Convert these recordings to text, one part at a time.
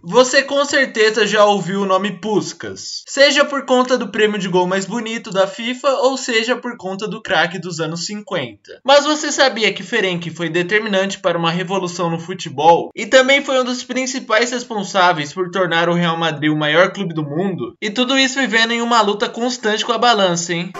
Você com certeza já ouviu o nome Puskás, seja por conta do prêmio de gol mais bonito da FIFA ou seja por conta do craque dos anos 50. Mas você sabia que Ferenc foi determinante para uma revolução no futebol e também foi um dos principais responsáveis por tornar o Real Madrid o maior clube do mundo? E tudo isso vivendo em uma luta constante com a balança, hein?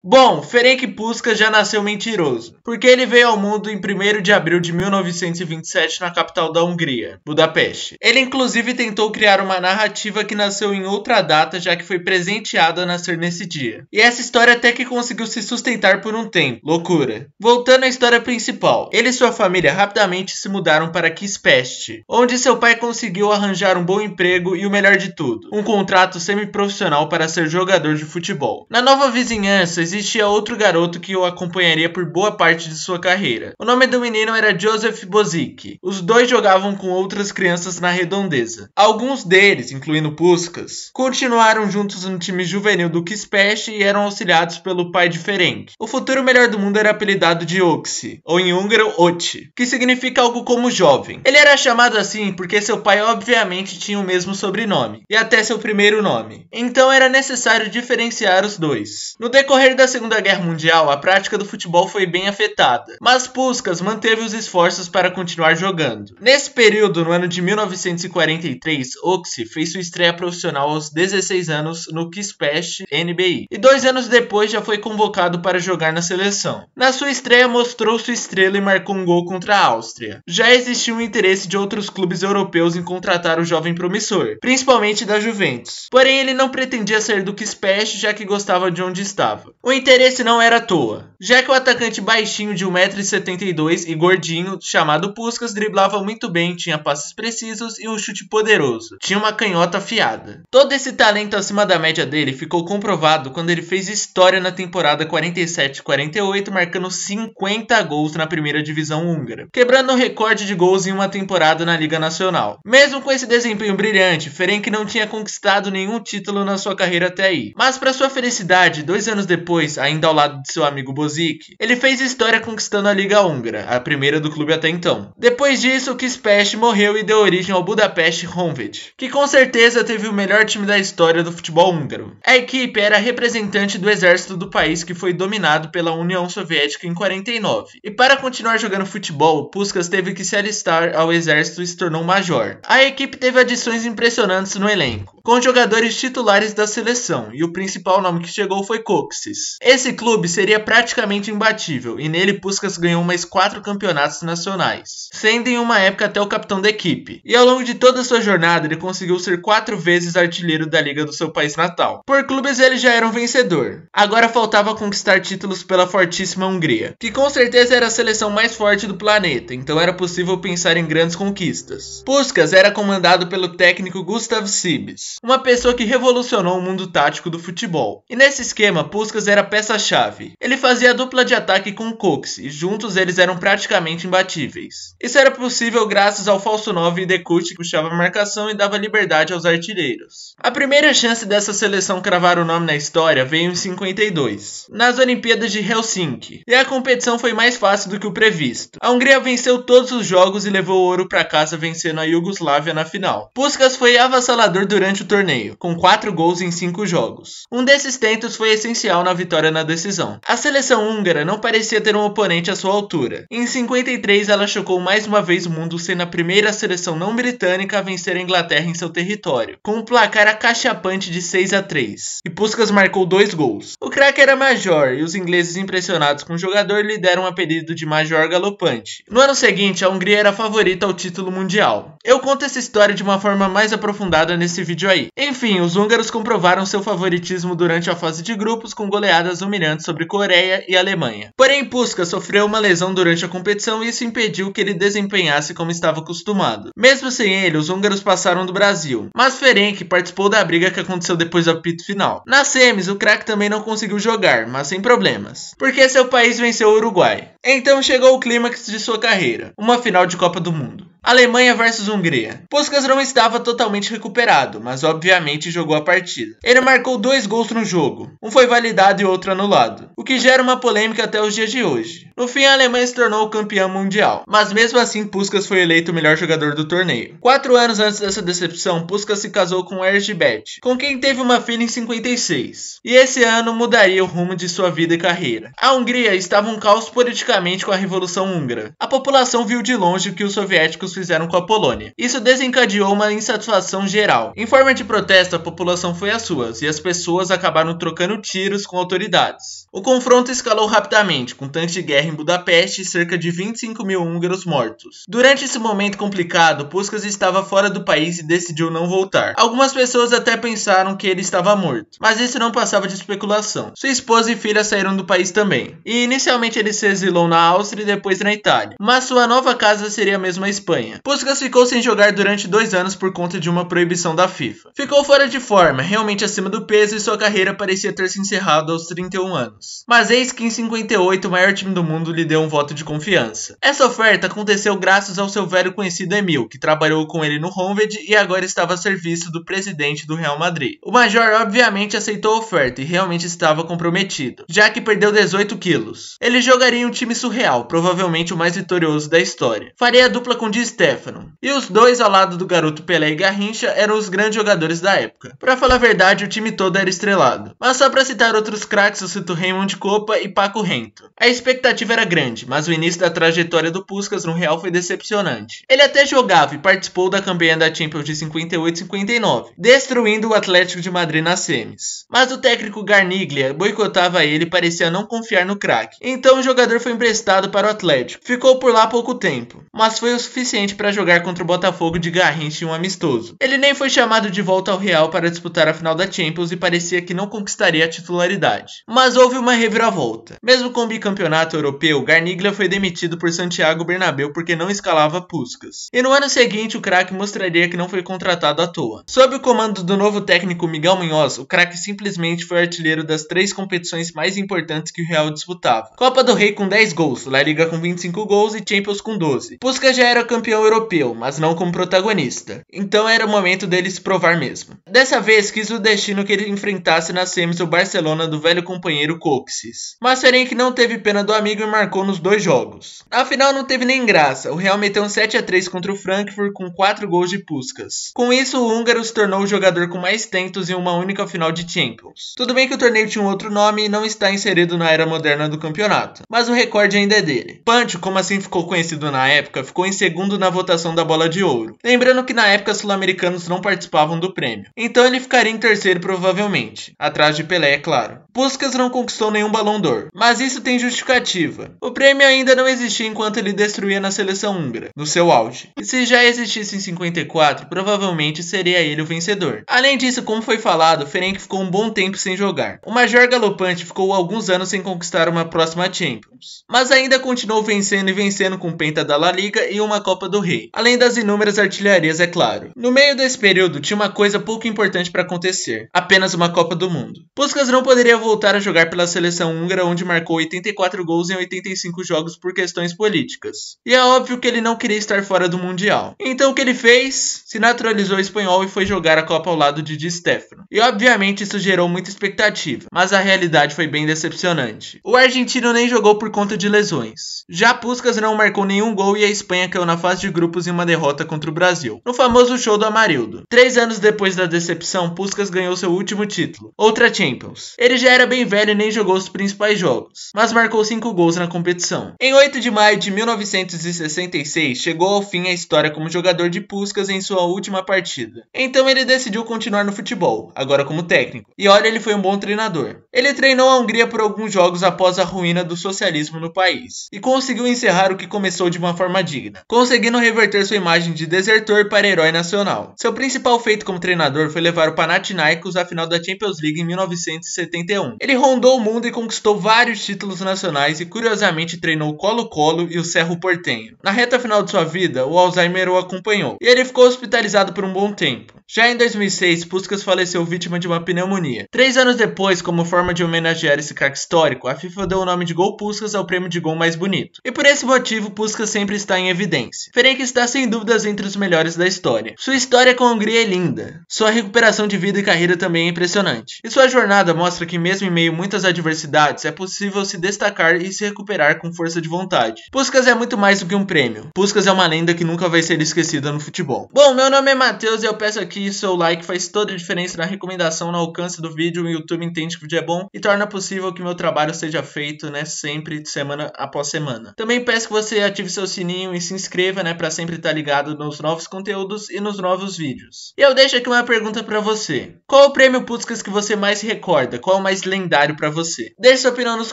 Bom, Ferenc Puskás já nasceu mentiroso, porque ele veio ao mundo em 1º de abril de 1927 na capital da Hungria, Budapeste. Ele inclusive tentou criar uma narrativa que nasceu em outra data, já que foi presenteado a nascer nesse dia. E essa história até que conseguiu se sustentar por um tempo. Loucura. Voltando à história principal, ele e sua família rapidamente se mudaram para Kispest, onde seu pai conseguiu arranjar um bom emprego e o melhor de tudo, um contrato semi-profissional para ser jogador de futebol. Na nova vizinhança, existia outro garoto que o acompanharia por boa parte de sua carreira. O nome do menino era Joseph Bozic. Os dois jogavam com outras crianças na redondeza. Alguns deles, incluindo Puskás, continuaram juntos no time juvenil do Kispest e eram auxiliados pelo pai de Ferenc. O futuro melhor do mundo era apelidado de Oxi, ou em húngaro Oti, que significa algo como jovem. Ele era chamado assim porque seu pai obviamente tinha o mesmo sobrenome, e até seu primeiro nome. Então era necessário diferenciar os dois. No decorrer da Segunda Guerra Mundial, a prática do futebol foi bem afetada, mas Puskás manteve os esforços para continuar jogando. Nesse período, no ano de 1943, Oxi fez sua estreia profissional aos 16 anos no Kispest NBI, e 2 anos depois já foi convocado para jogar na seleção. Na sua estreia mostrou sua estrela e marcou um gol contra a Áustria. Já existia um interesse de outros clubes europeus em contratar o jovem promissor, principalmente da Juventus. Porém, ele não pretendia sair do Kispest, já que gostava de onde estava. O interesse não era à toa, já que o atacante baixinho de 1,72 m e gordinho, chamado Puskás, driblava muito bem, tinha passes precisos e um chute poderoso. Tinha uma canhota afiada. Todo esse talento acima da média dele ficou comprovado quando ele fez história na temporada 47-48, marcando 50 gols na primeira divisão húngara, quebrando o recorde de gols em uma temporada na Liga Nacional. Mesmo com esse desempenho brilhante, Ferenc não tinha conquistado nenhum título na sua carreira até aí. Mas para sua felicidade, 2 anos depois, ainda ao lado de seu amigo Bozic, ele fez história conquistando a Liga Húngara, a primeira do clube até então. Depois disso, o Kispest morreu e deu origem ao Budapest Honvéd, que com certeza teve o melhor time da história do futebol húngaro. A equipe era representante do exército do país que foi dominado pela União Soviética em 49. E para continuar jogando futebol, Puskás teve que se alistar ao exército e se tornou major. A equipe teve adições impressionantes no elenco, com jogadores titulares da seleção, e o principal nome que chegou foi Kocsis. Esse clube seria praticamente imbatível, e nele Puskás ganhou mais 4 campeonatos nacionais, sendo em uma época até o capitão da equipe. E ao longo de toda a sua jornada, ele conseguiu ser 4 vezes artilheiro da liga do seu país natal. Por clubes ele já era um vencedor. Agora faltava conquistar títulos pela fortíssima Hungria, que com certeza era a seleção mais forte do planeta, então era possível pensar em grandes conquistas. Puskás era comandado pelo técnico Gustav Sibis, uma pessoa que revolucionou o mundo tático do futebol. E nesse esquema, Puskás era peça-chave. Ele fazia a dupla de ataque com Cox, e juntos eles eram praticamente imbatíveis. Isso era possível graças ao falso 9 Dekut, que puxava a marcação e dava liberdade aos artilheiros. A primeira chance dessa seleção cravar o nome na história veio em 52, nas Olimpíadas de Helsinki, e a competição foi mais fácil do que o previsto. A Hungria venceu todos os jogos e levou o ouro para casa, vencendo a Iugoslávia na final. Puskás foi avassalador durante o torneio, com 4 gols em 5 jogos. Um desses tentos foi essencial na vitória na decisão. A seleção húngara não parecia ter um oponente à sua altura. Em 53, ela chocou mais uma vez o mundo, sendo a primeira seleção não britânica a vencer a Inglaterra em seu território, com um placar acachapante de 6-3. E Puskás marcou 2 gols. O craque era Major, e os ingleses, impressionados com o jogador, lhe deram o apelido de Major Galopante. No ano seguinte, a Hungria era a favorita ao título mundial. Eu conto essa história de uma forma mais aprofundada nesse vídeo aí. Enfim, os húngaros comprovaram seu favoritismo durante a fase de grupos, com goleadas humilhantes sobre Coreia e Alemanha. Porém, Puskás sofreu uma lesão durante a competição e isso impediu que ele desempenhasse como estava acostumado. Mesmo sem ele, os húngaros passaram do Brasil, mas Ferenc participou da briga que aconteceu depois do apito final. Nas semis, o craque também não conseguiu jogar, mas sem problemas, porque seu país venceu o Uruguai. Então chegou o clímax de sua carreira, uma final de Copa do Mundo. Alemanha versus Hungria. Puskás não estava totalmente recuperado, mas obviamente jogou a partida. Ele marcou 2 gols no jogo, um foi validado e outro anulado, o que gera uma polêmica até os dias de hoje. No fim, a Alemanha se tornou campeã mundial, mas mesmo assim Puskás foi eleito o melhor jogador do torneio. 4 anos antes dessa decepção, Puskás se casou com Erzsébet, com quem teve uma filha em 56, e esse ano mudaria o rumo de sua vida e carreira. A Hungria estava um caos politicamente com a Revolução Húngara. A população viu de longe o que os soviéticos fizeram com a Polônia. Isso desencadeou uma insatisfação geral. Em forma de protesto, a população foi às ruas, e as pessoas acabaram trocando tiros com autoridades. O confronto escalou rapidamente, com tanques de guerra em Budapeste e cerca de 25 mil húngaros mortos. Durante esse momento complicado, Puskás estava fora do país e decidiu não voltar. Algumas pessoas até pensaram que ele estava morto, mas isso não passava de especulação. Sua esposa e filha saíram do país também, e inicialmente ele se exilou na Áustria e depois na Itália, mas sua nova casa seria mesmo a Espanha. Puskás ficou sem jogar durante 2 anos por conta de uma proibição da FIFA. Ficou fora de forma, realmente acima do peso, e sua carreira parecia ter se encerrado aos 31 anos. Mas eis que em 58 o maior time do mundo lhe deu um voto de confiança. Essa oferta aconteceu graças ao seu velho conhecido Emil, que trabalhou com ele no Honvéd e agora estava a serviço do presidente do Real Madrid. O Major obviamente aceitou a oferta e realmente estava comprometido, já que perdeu 18 quilos. Ele jogaria em um time surreal, provavelmente o mais vitorioso da história. Faria a dupla com Di Stéfano, e os dois ao lado do garoto Pelé e Garrincha eram os grandes jogadores da época. Pra falar a verdade, o time todo era estrelado. Mas só pra citar outros craques, eu cito Raymond Kopa e Paco Rento. A expectativa era grande, mas o início da trajetória do Puskás no Real foi decepcionante. Ele até jogava e participou da campanha da Champions de 58 e 59, destruindo o Atlético de Madrid nas semis. Mas o técnico Garniglia boicotava ele e parecia não confiar no craque. Então o jogador foi emprestado para o Atlético. Ficou por lá pouco tempo, mas foi o suficiente para jogar contra o Botafogo de Garrincha em um amistoso. Ele nem foi chamado de volta ao Real para disputar a final da Champions e parecia que não conquistaria a titularidade. Mas houve uma reviravolta. Mesmo com o bicampeonato europeu, Garniglia foi demitido por Santiago Bernabéu porque não escalava Puskás. E no ano seguinte, o craque mostraria que não foi contratado à toa. Sob o comando do novo técnico Miguel Munhoz, o craque simplesmente foi artilheiro das 3 competições mais importantes que o Real disputava. Copa do Rei com 10 gols, La Liga com 25 gols e Champions com 12. Puskás já era campeão europeu, mas não como protagonista. Então era o momento dele se provar mesmo. Dessa vez quis o destino que ele enfrentasse nas semis o Barcelona do velho companheiro Kocsis. Mas Ferenc não teve pena do amigo e marcou nos 2 jogos. Afinal não teve nem graça, o Real meteu um 7-3 contra o Frankfurt com 4 gols de Puskás. Com isso o húngaro se tornou o jogador com mais tentos em uma única final de Champions. Tudo bem que o torneio tinha um outro nome e não está inserido na era moderna do campeonato, mas o recorde ainda é dele. Pancho, como assim ficou conhecido na época, ficou em segundo na votação da Bola de Ouro. Lembrando que na época sul-americanos não participavam do prêmio, então ele ficaria em terceiro provavelmente, atrás de Pelé, é claro. Puskás não conquistou nenhum Ballon d'Or, mas isso tem justificativa. O prêmio ainda não existia enquanto ele destruía na seleção húngara, no seu auge. E se já existisse em 54, provavelmente seria ele o vencedor. Além disso, como foi falado, Ferenc ficou um bom tempo sem jogar. O Major galopante ficou alguns anos sem conquistar uma próxima Champions, mas ainda continuou vencendo e vencendo com o Penta da La Liga e uma Copa do Rei, além das inúmeras artilharias, é claro. No meio desse período, tinha uma coisa pouco importante para acontecer, apenas uma Copa do Mundo. Puskás não poderia voltar a jogar pela seleção húngara, onde marcou 84 gols em 85 jogos por questões políticas. E é óbvio que ele não queria estar fora do Mundial. Então o que ele fez? Se naturalizou espanhol e foi jogar a Copa ao lado de Di Stéfano. E obviamente isso gerou muita expectativa, mas a realidade foi bem decepcionante. O argentino nem jogou por conta de lesões. Já Puskás não marcou nenhum gol e a Espanha caiu na fase de grupos em uma derrota contra o Brasil, no famoso show do Amarildo. 3 anos depois da decepção, Puskás ganhou seu último título, outra Champions. Ele já era bem velho e nem jogou os principais jogos, mas marcou 5 gols na competição. Em 8 de maio de 1966, chegou ao fim a história como jogador de Puskás em sua última partida. Então ele decidiu continuar no futebol, agora como técnico. E olha, ele foi um bom treinador. Ele treinou a Hungria por alguns jogos após a ruína do socialismo no país, e conseguiu encerrar o que começou de uma forma digna, conseguindo reverter sua imagem de desertor para herói nacional. Seu principal feito como treinador foi levar o Panathinaikos à final da Champions League em 1971. Ele rondou o mundo e conquistou vários títulos nacionais e curiosamente treinou o Colo-Colo e o Cerro Porteño. Na reta final de sua vida, o Alzheimer o acompanhou e ele ficou hospitalizado por um bom tempo. Já em 2006, Puskás faleceu vítima de uma pneumonia. 3 anos depois, como forma de homenagear esse craque histórico, a FIFA deu o nome de Gol Puskás ao prêmio de gol mais bonito. E por esse motivo, Puskás sempre está em evidência. Ferenc está sem dúvidas entre os melhores da história. Sua história com a Hungria é linda. Sua recuperação de vida e carreira também é impressionante. E sua jornada mostra que mesmo em meio a muitas adversidades, é possível se destacar e se recuperar com força de vontade. Puskás é muito mais do que um prêmio. Puskás é uma lenda que nunca vai ser esquecida no futebol. Bom, meu nome é Matheus e eu peço aqui seu like, faz toda a diferença na recomendação, no alcance do vídeo. O YouTube entende que o vídeo é bom e torna possível que meu trabalho seja feito, sempre, semana após semana. Também peço que você ative seu sininho e se inscreva, para sempre estar ligado nos novos conteúdos e nos novos vídeos. E eu deixo aqui uma pergunta pra você. Qual o prêmio Puskás que você mais se recorda? Qual é o mais lendário pra você? Deixe sua opinião nos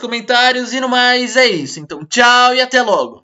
comentários e no mais é isso. Então tchau e até logo!